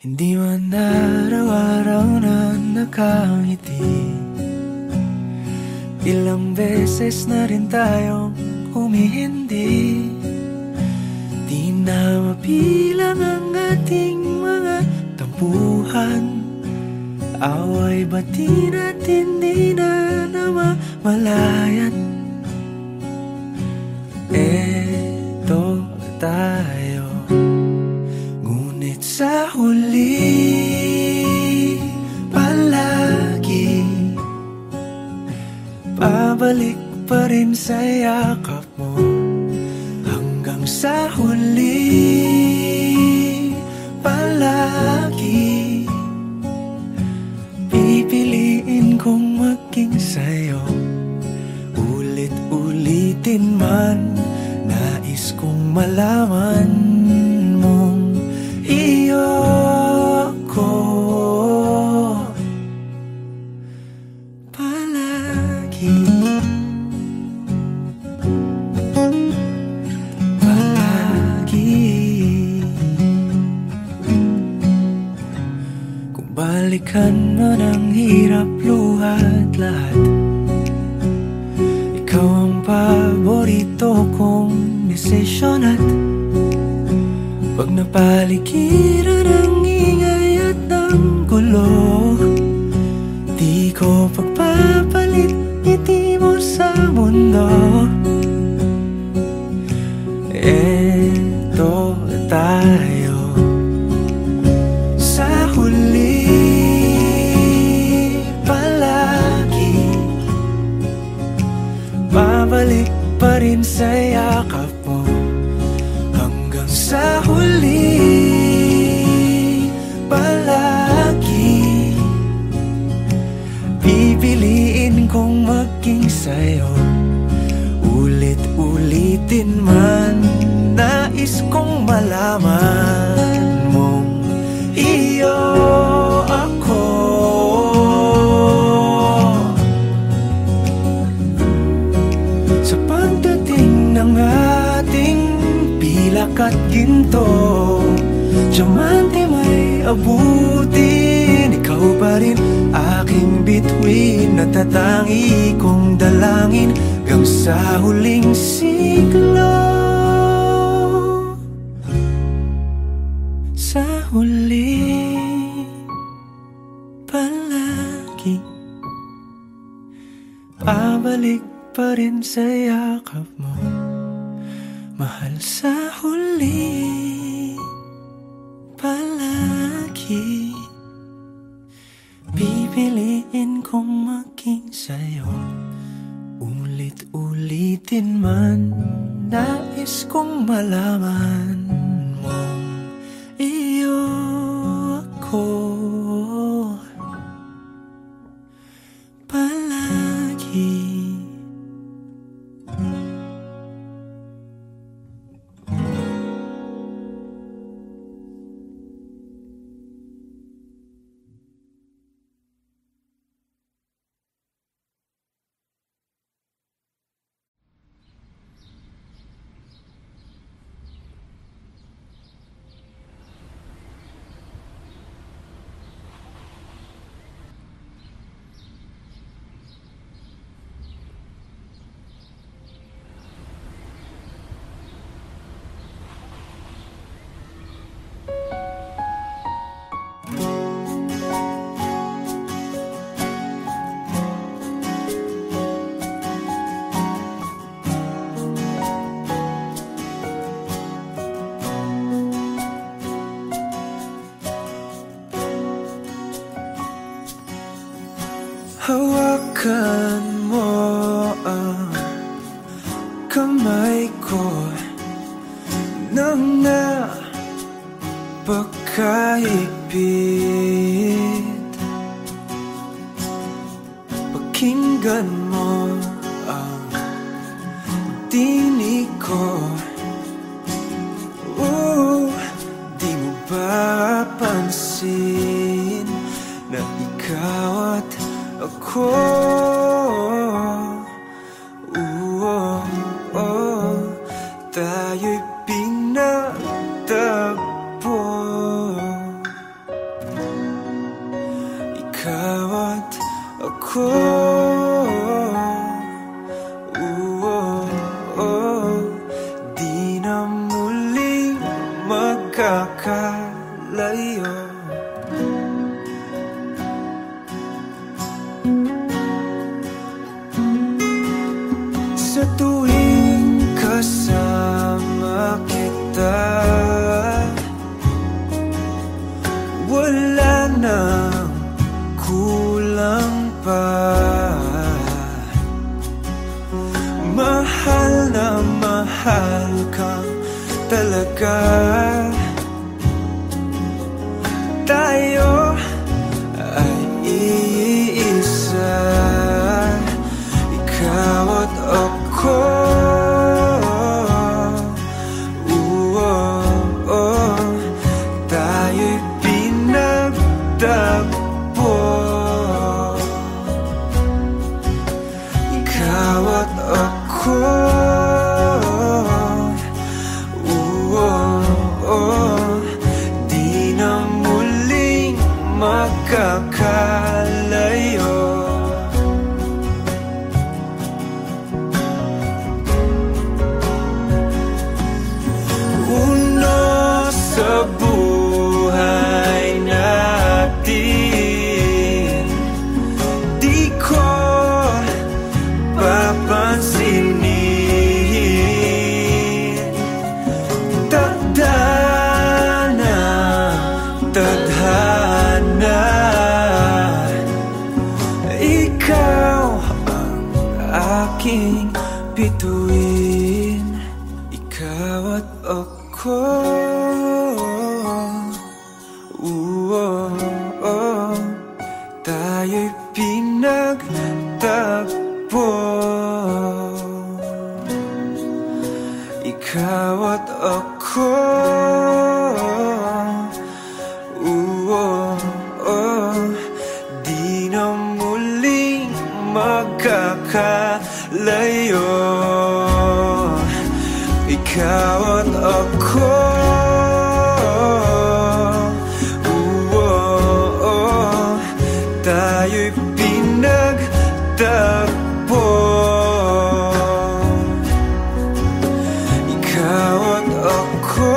Hindi man araw-araw na nakangiti, ilang beses na rin tayong humihindi. Di na mapilang ang ating mga tampuhan, away bati natin di na namamalayan. Eto tayo, ngunit sa huli palagi pabalik pa rin sa yakap mo. Hanggang sa huli palagi pipiliin kong maging sa'yo. Ulit-ulitin man, nais kong malaman mong iyo ako palagi. Kung balikan man ang hirap, luhat lahat, ikaw ang paborito kong desisyon. At pag napaligiran ang ingay at ng gulo, di ko pagpapalit ngiti mo sa mundo. Eto tayo, sa huli palagi babalik pa rin sa yakap mo. Hanggang sa huli palagi pipiliin kong maging sa'yo. Ulit-ulitin man, nais kong malaman mong iyo ako. Sa pagdating ng ating pilak at ginto, diamante may abutin, ikaw pa rin aking bituin, natatangi kong dalangin hanggang sa huling siglo. Sa huli palagi pabalik pa rin sa yakap mo, mahal. Sa huli palagi pipiliin kong maging sa'yo. Ulit-ulitin man, nais kong malaman mong iyo ako palagi. Hawakan mo ang kamay ko nang napakahigpit. Pakinggan mo ang tinig ko. Di mo ba pansin na ikaw at ako, tayo'y pinagtagpo. ako. Di na muling magkakalayo. Sa tuwing kasama kita, wala nang kulang pa. Mahal na mahal kang talaga. Tayo ay iisa, ikaw at ako. Tayo'y pinagtagpo, ikaw at ako. Di na muling magkakalayo. Sa buhay natin, di ko papansinin. Tadhana, tadhana, ikaw ang aking bituin, ikaw at ako. Tayo'y pinagtagpo, ikaw at ako. Di na muling magkakalayo, ikaw at ako. Tayo'y pinagtagpo, ikaw at ako.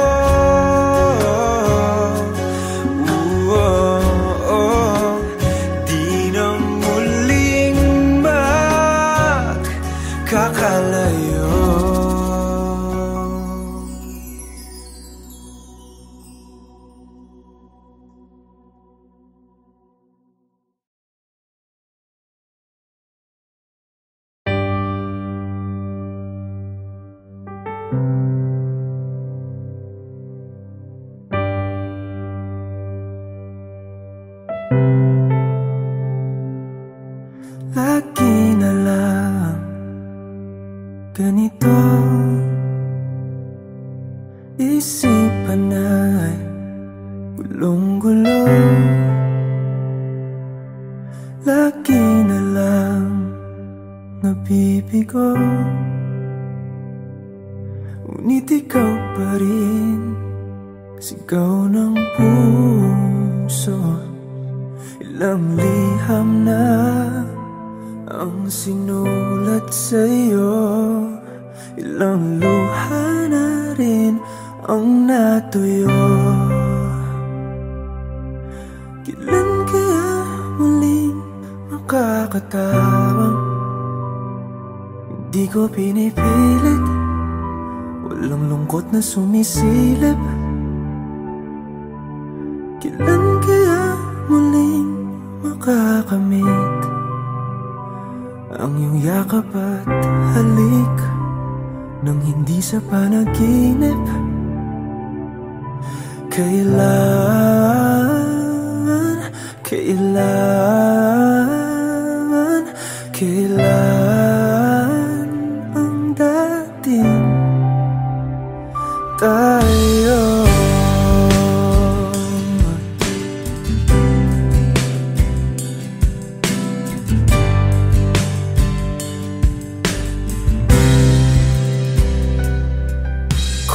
Di na muling magkakalayo. Lagi na lang ganito, isipan ay gulong-gulo. Lagi na lang nabibigo, ngunit ikaw pa rin sigaw ng puso. Ilang liham na ang sinulat sa'yo, ilang luha na rin ang natuyo. Kailan kaya muling makakatawang? Hindi ko pinipilit, walang lungkot na sumisilip. Kailan kaya muling makakamit ang iyong yakap at halik nang hindi sa panaginip? Kailan, kailan, kailan ang dating tayo?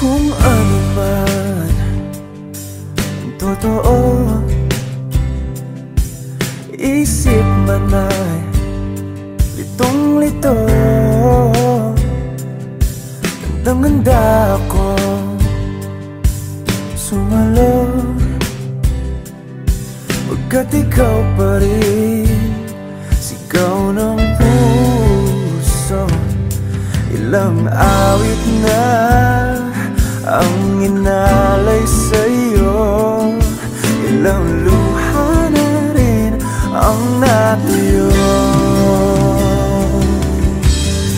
Kung ano man ang totoo, isip man ay lito, gandang-ganda ako sumalo, pagkat ikaw pa rin sigaw ng puso. Ilang awit na ang inalay sa'yo, ilang luha na rin ang natuyo.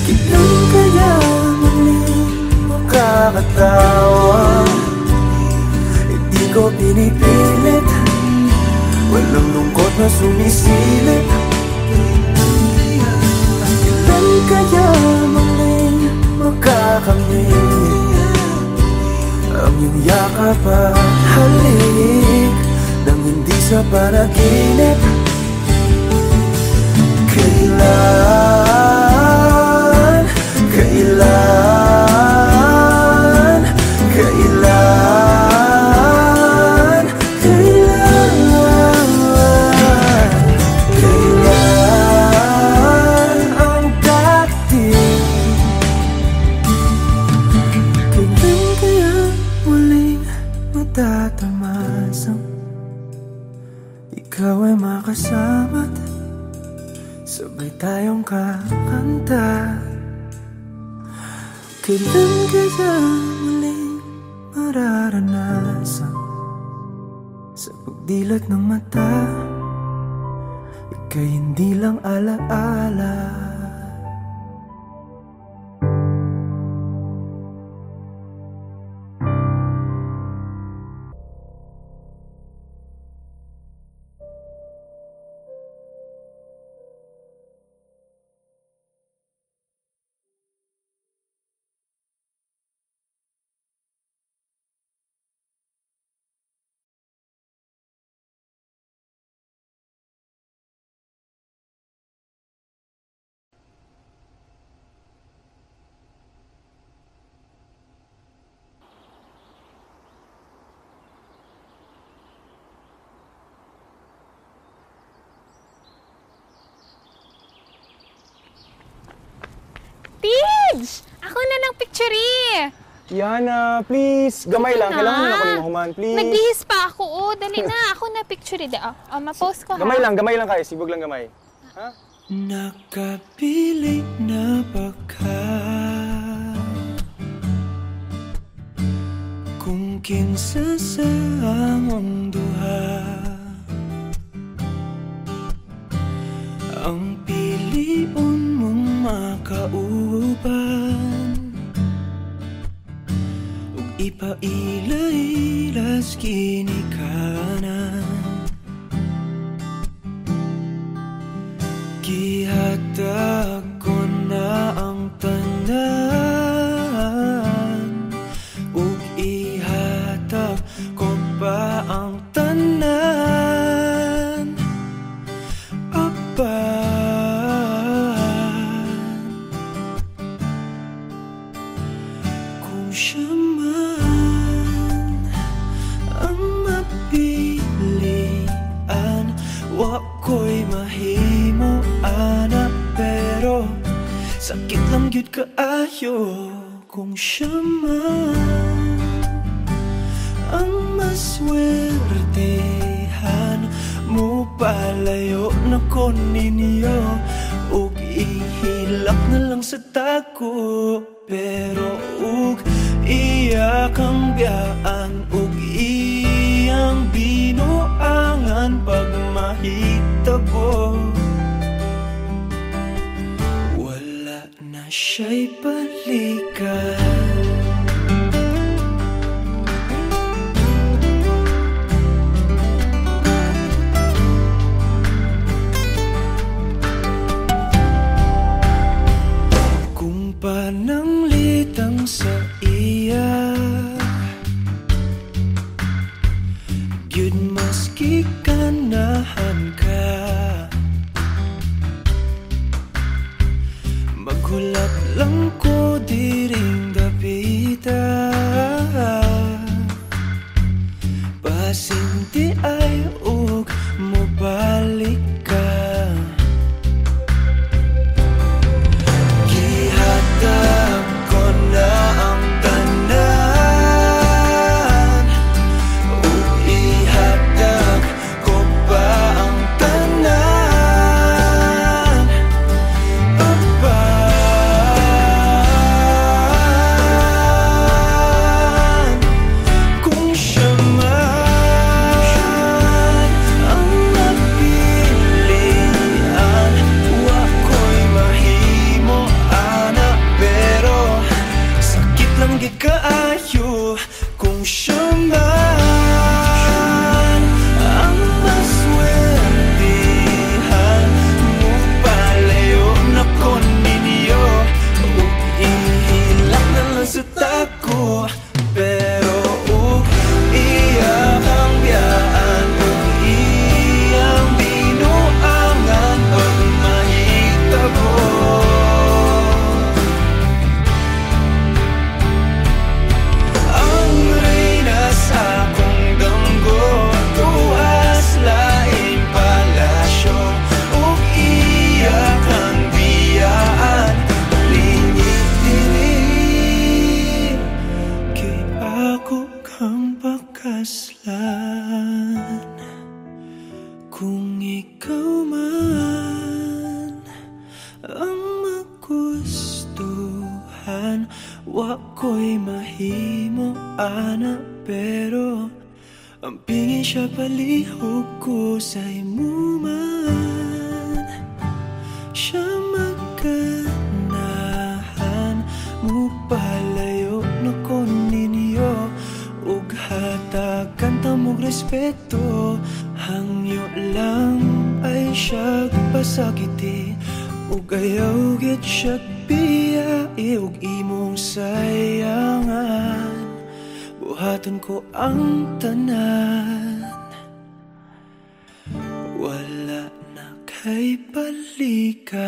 Kailan kaya muling makakatawa? Hindi ko pinipilit, walang lungkot na sumisilip. Kailan kaya muling makakamit ang iyong yakap at halik nang hindi sa panaginip? Kailan, kailan, kailan, kailan, kailan ang dating? Kailan kaya muling matatamasang ikaw ay makasama't sabay tayong kakanta? Kailan kaya muling mararanasan sa pagdilat ng mata ika'y hindi lang alaala? Tids! Ako na ng picture. Yana, please. Gamay lang. Kailangan mo na ako ni Mahuman, please. Nagbihis pa ako. Oh, dali na. Ako na picture. Ma-post ko, ha? Gamay lang kayo. Sibog lang gamay. Ha? Nakapilit na baka kung kinsa sa among duha ang piliun mong makauban ug ipailay-las ginikanan. Gihatag ko na ang tanan ug ihatag ko pa ang tanan. Kung siya man ang mapilian, wako'y mahimo ana, pero sakit lang yun kaayo. Kung siya man ang maswertehan, mo palayo na ko ninyo ug ihilak na lang sa tako, pero ug iya kang biyaan ug iyang binuangan pag mahitabo. Wala na siya'y balikan. Pananglitang sa iya gyud maski ganahan ka, maghulat lang ko Kung ikaw man ang magustuhan, wako'y mahimo ana, pero ang pingin siya palihog ko sa imo man. Siya maganahan mo palayo na ko ninyo, ug hatagan ta mong respeto. Hangyo lang ay siya pasakiti, ug ayaw gid siya biyai, ug imong sayangan. Buhaton ko ang tanan, wala na kay balikan.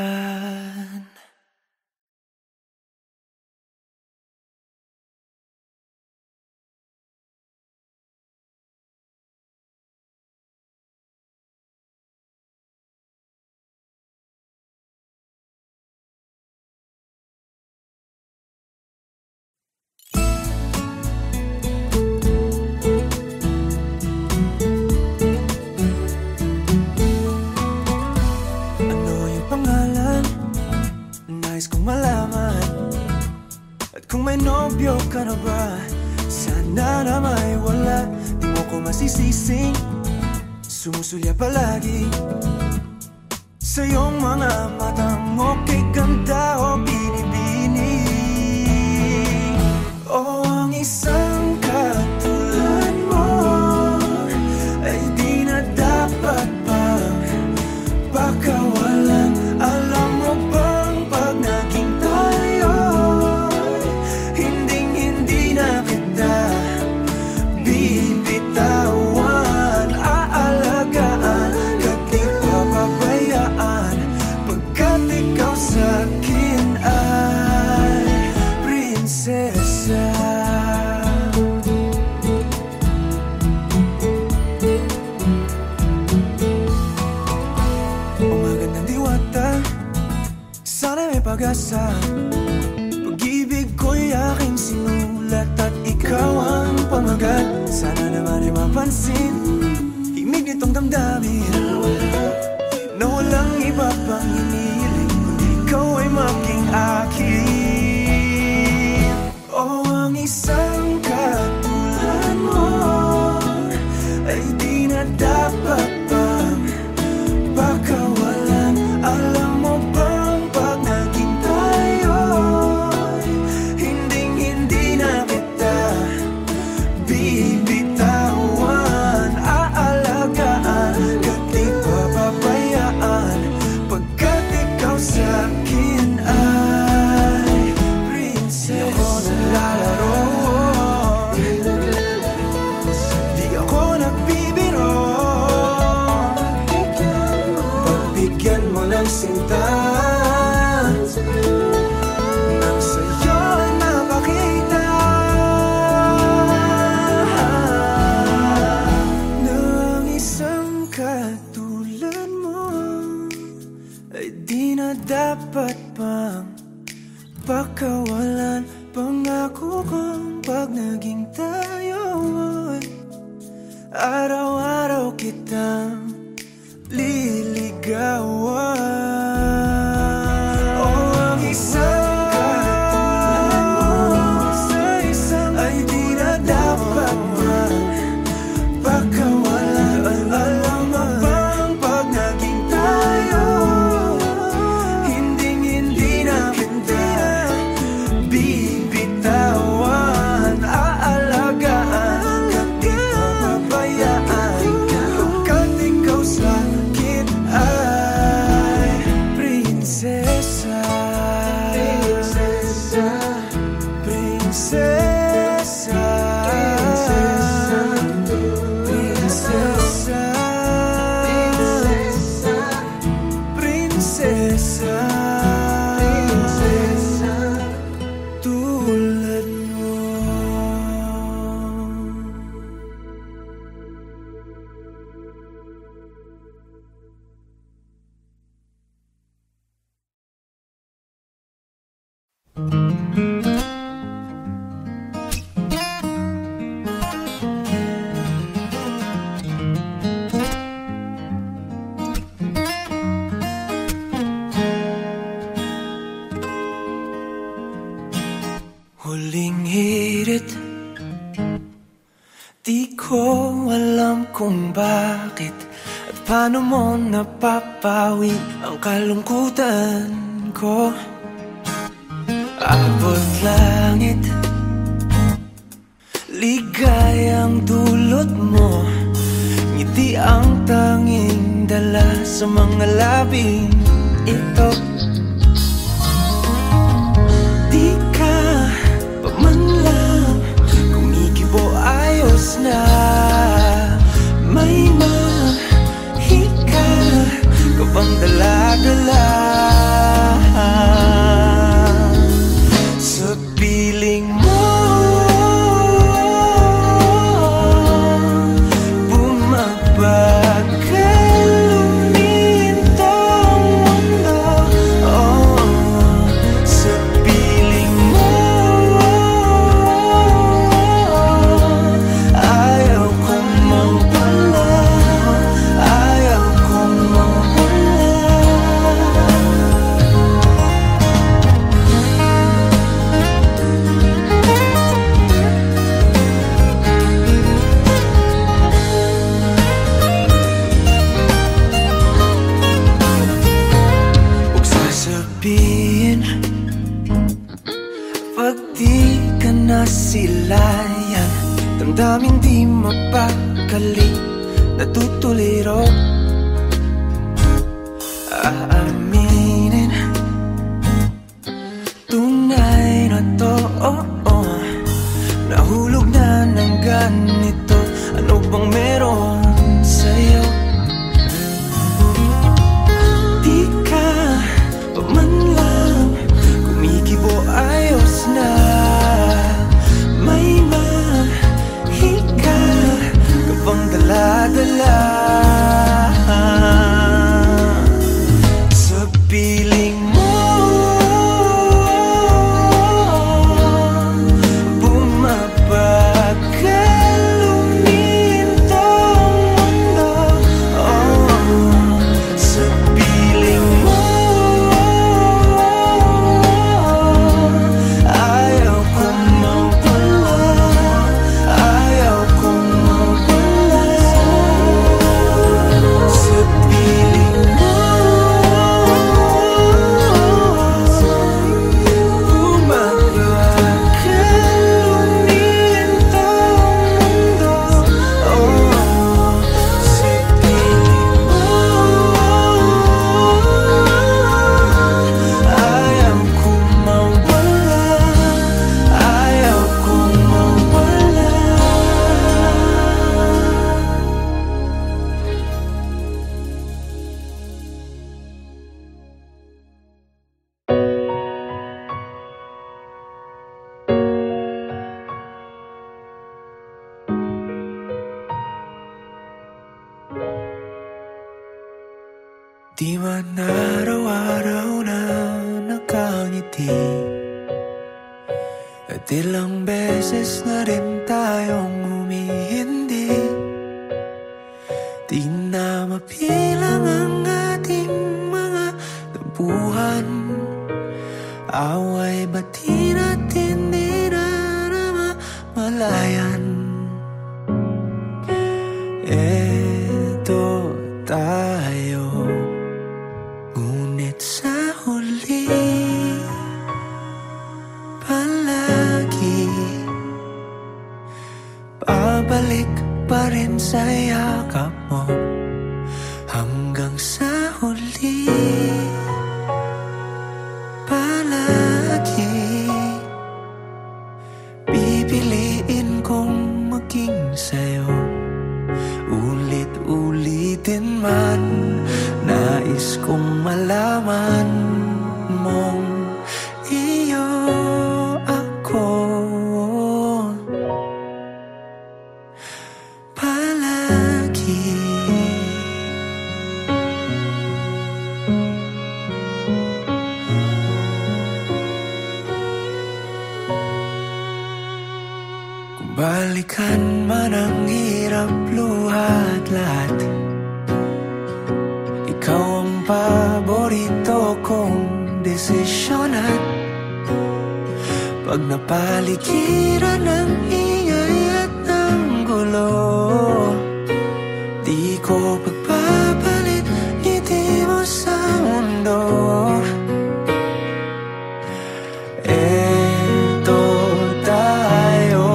Nais kong malaman, at kung may nobyo ka na ba, sana na may wala. Di mo ko masisising, sumusulya palagi sa iyong mga matang okay ganda o binibini. O ang isang katulad mo ay di na dapat pang pakawalan. Alam mo bang pag naging tayo, hinding-hindi na kita bibitawan. Aalagaan, kat di papabayaan, pagkat ikaw sa'kin ay prinsesa. Sana may pag-asa, pag-ibig ko'y aking sinulat at ikaw ang pamagat. Sana naman ay mapansin, himig nitong damdamin, na walang iba pang hinihiling, kundi ikaw ay maging akin. O ang isang katulad mo ay di na dapat pang pakawalan. Alam mo ba bibitawan, aalagaan, kat di papabayaan, pagkat ikaw sa'kin ay prinsesa. Di ako naglalaro, di ako nagbibiro, pagbigyan mo ng sinta, nang sa'yo ay mapakita katulad mo ay di na dapat pang pakawalan. Pangako kong pag naging tayo ay araw-araw kitang liligawan. O ang isang katulad mo sa isang ay di na dapat pang pakawalan. Alam mo bang pag naging tayo, hinding-hindi na kita bibitawan. Aalagaan, kat di papabayaan, pagkat bakit at paano mo napapawi ang kalungkutan ko. Abot langit, ligayang dulot mo, ngiti ang tanging dala sa mga labing ito. Di ka pa man lang kumikibo, ayos na. May mahika ka bang dala-dala sa piling mo? Pag di ka nasilayan, damdamin di mapakali, natutuliro. Aaminin, tunay na to, nahulog na ng ganito. Ano bang meron sa'yo? Di ka pa man lang kumikibo, ayos na. May mahika ka bang dala-dala sa piling mo? Bumabagal lumintong mundo, sa piling mo. Ayaw kong mawala, ayaw kong mawala sa piling mo. Di man araw-araw na nakangiti, at ilang beses na rin tayong humihindi. Di na mapilang ang ating mga tampuhan, away bati natin di na namamalayan. Eto tayo, ngunit sa huli palagi babalik pa rin sa yakap mo. Hanggang sa huli palagi pipiliin kong maging sa'yo. Ulit-ulitin man, nais kong malaman mong iyo ako palagi. Kung balikan man ang hirap, luhat lahat, ikaw ang paborito kong desisyon. At pag napaligiran ng ingay at ng gulo, di ko ko pagpapalit ngiti mo sa mundo. Eto tayo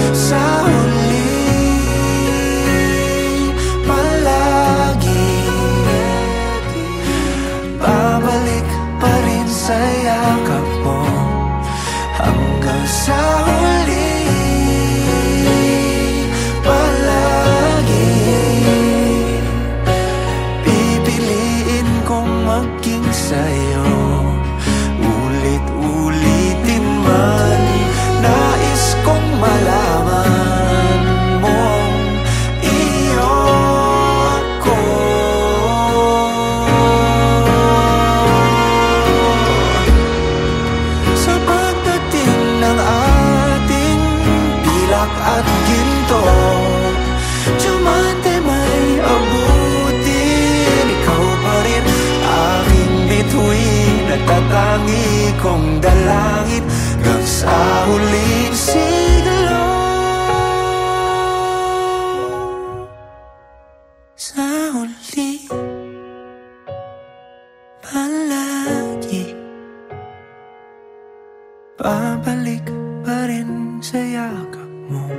sa huli, palagi babalik pa rin sa yakap mo hanggang sa huli. Palagi pipiliin kong maging sa'yo, ulit-ulitin man. Nais kong malaman mong iyo ako. Sa pagdating ng ating pilak at ginto, diamante may abutin. Ikaw pa rin aking bituin at tatangi kong dalangin hanggang sa huling siglo. Sa huli, palagi babalik pa rin sa yakap mo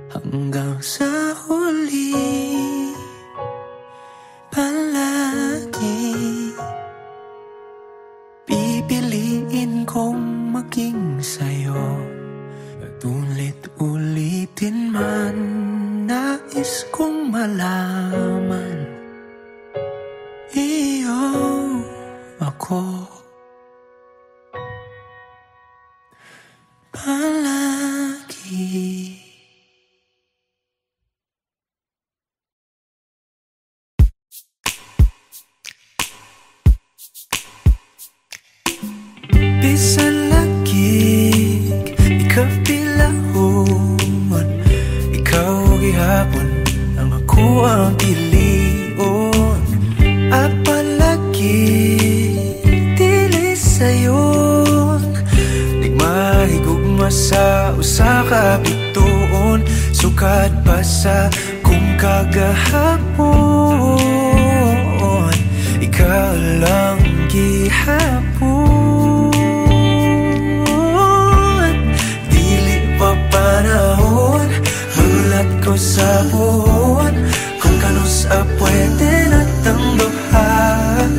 hanggang sa huli. Palagi pipiliin kong maging sa'yo at ulit-ulitin man. Nais kong malaman iyo ako. Palagi. Bisan lagig, ikaw pilahon. Ikaw gihapon, ang ako ang pilion. At palagi, dili sayon. Nagmahigugma sa usa ka bituon. Sukad pa sa kung kagahapon. Ikaw lang gihapon. Panahon, magulat ko sa buhon. Kung kanus pwede na tangduhan.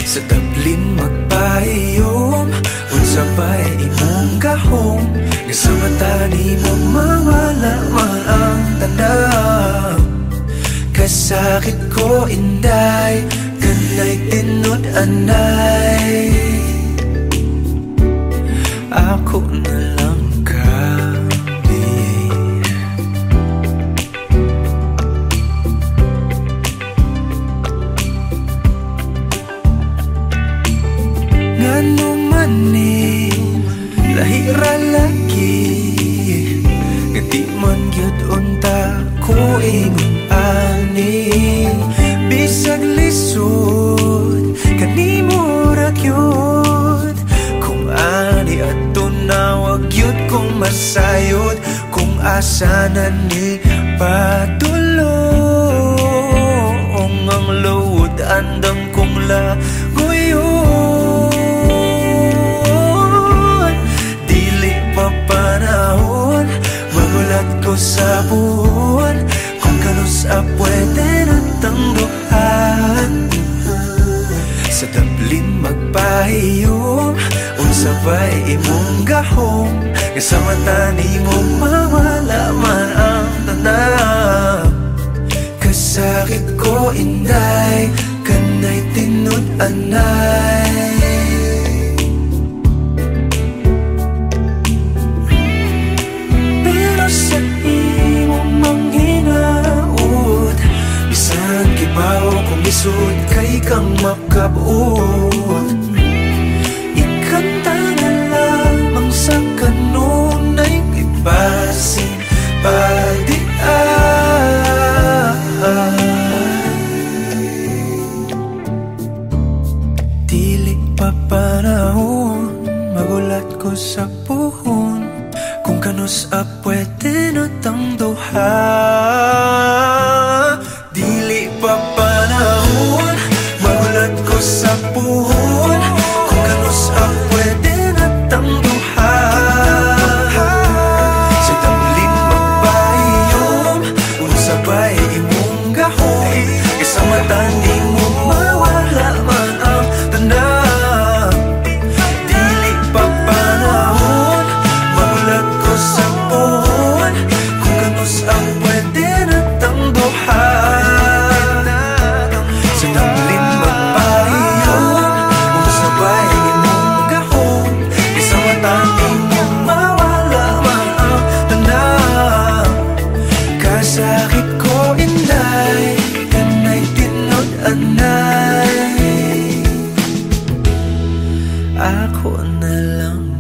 Sa tablin magpahiyom, unsa pa'y imong gahom. Nga sa mata ni mo mawala man ang tanda. Kasakit ko inday, kanay tinod anay. Ako na lang lahira lagi, ngati man gyud unta ko ingon ani. Bisag lisod kanimo ra gyud, kung ani adto na wag gyud kong masayod. Kung asa na ni padulong ang load andang kong lagoyon. Panahon, magulat ko sa buwan. Kung kanus pwede na tangduhan. Sa tablin magpahiyom, unsa pa'y imong gahom. Nga sa mata ni mo mawala man ang tanang. Kasakit ko inday, kanay tinod anay. Kibaw kung isod kay kang makabuot. Ikanta na lamang sa kanunay ipasin padian. Dili pa panahon, magulat ko sa puhon. Kung kanus pwede na tangduhan. Ako na lang